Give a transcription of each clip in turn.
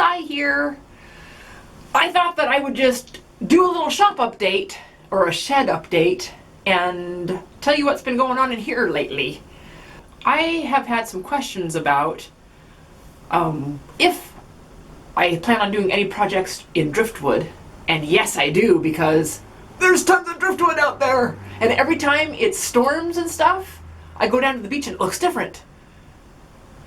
Sky here. I thought that I would just do a little shop update, or a shed update, and tell you what's been going on in here lately. I have had some questions about if I plan on doing any projects in driftwood, and yes I do, because there's tons of driftwood out there, and every time it storms and stuff, I go down to the beach and it looks different.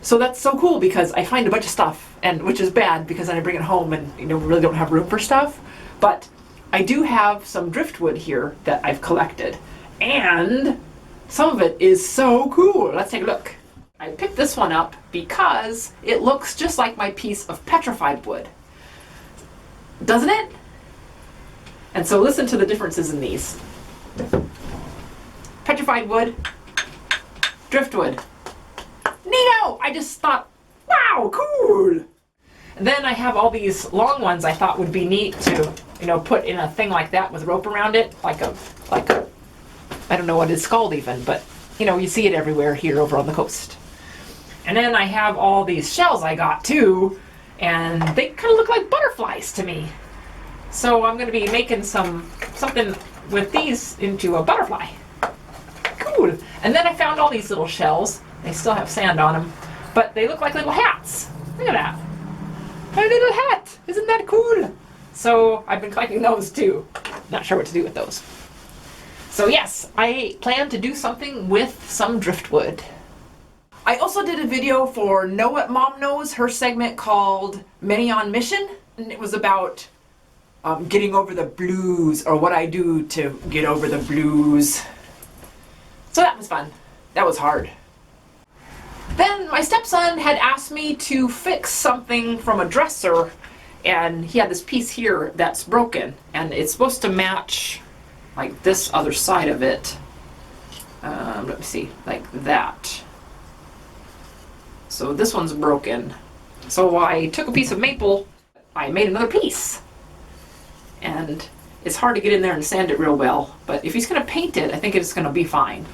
So that's so cool because I find a bunch of stuff, and which is bad because then I bring it home and really don't have room for stuff. But I do have some driftwood here that I've collected, and some of it is so cool. Let's take a look. I picked this one up because it looks just like my piece of petrified wood. Doesn't it? And so listen to the differences in these. Petrified wood, driftwood. Neato! I just thought, wow, cool! And then I have all these long ones I thought would be neat to, put in a thing like that with rope around it, like a, I don't know what it's called even, but you see it everywhere here over on the coast. And then I have all these shells I got too, and they kind of look like butterflies to me. So I'm going to be making something with these into a butterfly. Cool! And then I found all these little shells. They still have sand on them, but they look like little hats. Look at that. A little hat! Isn't that cool? So I've been collecting those too. Not sure what to do with those. So yes, I plan to do something with some driftwood. I also did a video for Know What Mom Knows, her segment called Many on Mission, and it was about getting over the blues, or what I do to get over the blues. So that was fun. That was hard. Then my stepson had asked me to fix something from a dresser, and he had this piece here that's broken, and it's supposed to match like this other side of it. Let me see, like that. So this one's broken. So I took a piece of maple, I made another piece. And it's hard to get in there and sand it real well, but if he's going to paint it, I think it's going to be fine.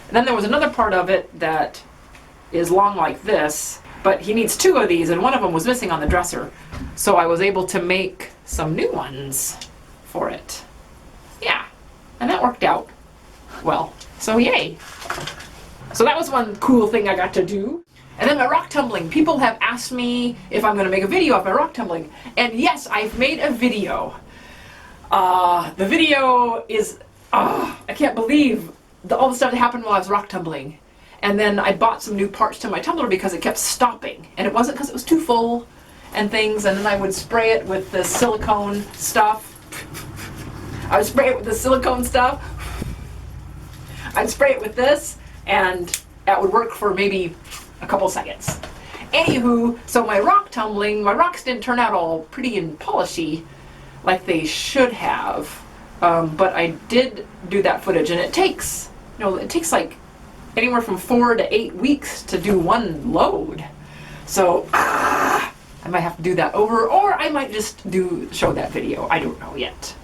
And then there was another part of it that is long like this, but he needs two of these, and one of them was missing on the dresser. So I was able to make some new ones for it. Yeah, and that worked out well. So yay. So that was one cool thing I got to do. And then my rock tumbling. People have asked me if I'm going to make a video of my rock tumbling. And yes, I've made a video. The video is, I can't believe all the stuff that happened while I was rock tumbling. And then I bought some new parts to my tumbler because it kept stopping. And it wasn't because it was too full and things. And then I would spray it with the silicone stuff. I would spray it with the silicone stuff. I'd spray it with this, and that would work for maybe a couple seconds. Anywho, so my rock tumbling, my rocks didn't turn out all pretty and polishy like they should have. But I did do that footage, and it takes, it takes like anywhere from 4 to 8 weeks to do one load. So I might have to do that over, or I might just show that video. I don't know yet.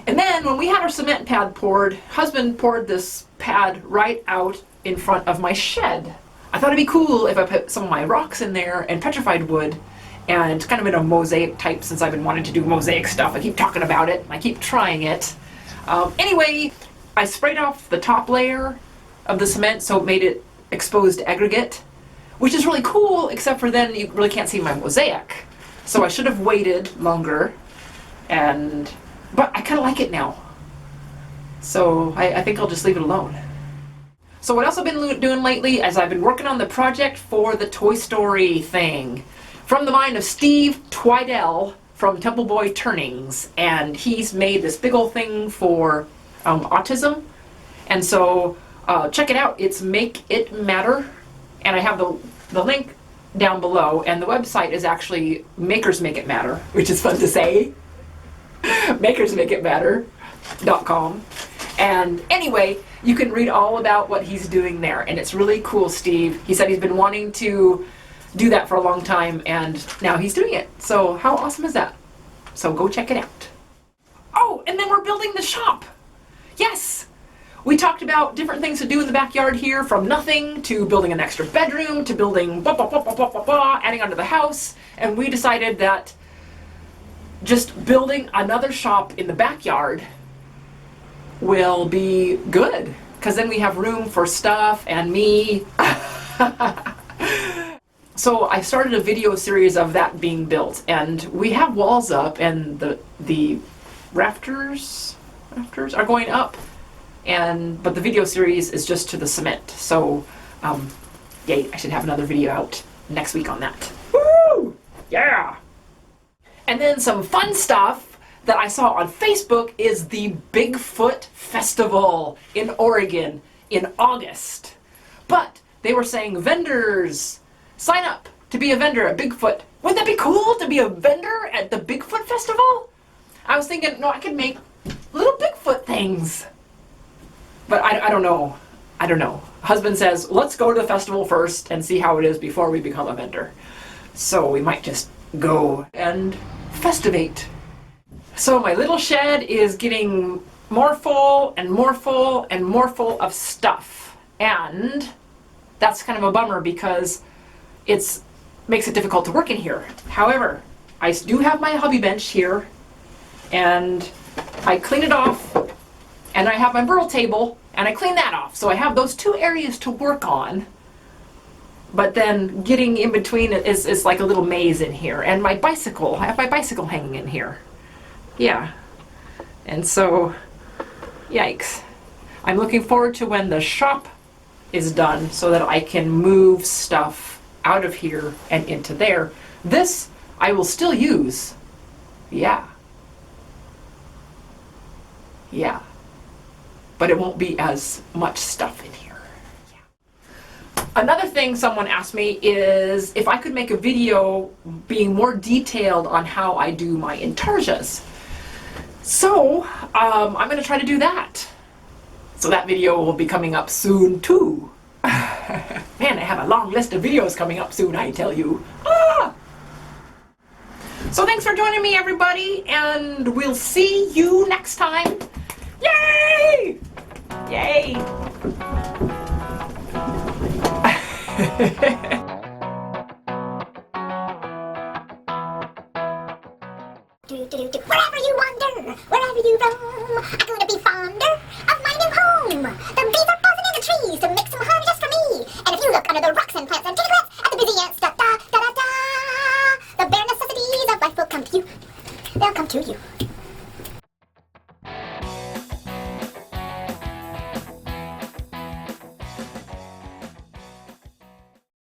And then when we had our cement pad poured, husband poured this pad right out in front of my shed. I thought it'd be cool if I put some of my rocks in there and petrified wood, and kind of in a mosaic type, since I've been wanting to do mosaic stuff. I keep talking about it. I keep trying it. Anyway, I sprayed off the top layer of the cement so it made it exposed aggregate, which is really cool, except for then you really can't see my mosaic. So I should have waited longer, but I kind of like it now. So I think I'll just leave it alone. So what else I've been doing lately is I've been working on the project for the Toy Story thing. From the mind of Steve Twidell from Temple Boy Turnings. And he's made this big old thing for autism. And so check it out. It's Make It Matter. And I have the link down below. And the website is actually Makers Make It Matter, which is fun to say. makersmakeitmatter.com. And anyway, you can read all about what he's doing there, and it's really cool, Steve. He said he's been wanting to do that for a long time, and now he's doing it. So how awesome is that? So go check it out. Oh, and then we're building the shop. Yes! we talked about different things to do in the backyard here, from nothing to building an extra bedroom to building blah, blah, blah, blah, blah, blah, blah, adding onto the house. And we decided that just building another shop in the backyard will be good, because then we have room for stuff and me. So I started a video series of that being built, and we have walls up, and the rafters are going up, but the video series is just to the cement. So yay, I should have another video out next week on that. Woo! Yeah! And then some fun stuff that I saw on Facebook is the Bigfoot Festival in Oregon in August. But they were saying vendors, sign up to be a vendor at Bigfoot. Wouldn't that be cool to be a vendor at the Bigfoot Festival? I was thinking, no, I could make little Bigfoot things. But I don't know. I don't know. Husband says, let's go to the festival first and see how it is before we become a vendor. So we might just go and festivate. So my little shed is getting more full and more full and more full of stuff. And that's kind of a bummer because it makes it difficult to work in here. However, I do have my hobby bench here, and I clean it off, and I have my burl table, and I clean that off. So I have those two areas to work on, but then getting in between is like a little maze in here. And my bicycle, I have my bicycle hanging in here. Yeah. And so, yikes. I'm looking forward to when the shop is done so that I can move stuff out of here and into there. This I will still use. Yeah. Yeah. But it won't be as much stuff in here. Yeah. Another thing someone asked me is if I could make a video being more detailed on how I do my intarsias. So I'm going to try to do that. So that video will be coming up soon too. Man, I have a long list of videos coming up soon, I tell you. Ah! So thanks for joining me, everybody, and we'll see you next time. Yay! Yay!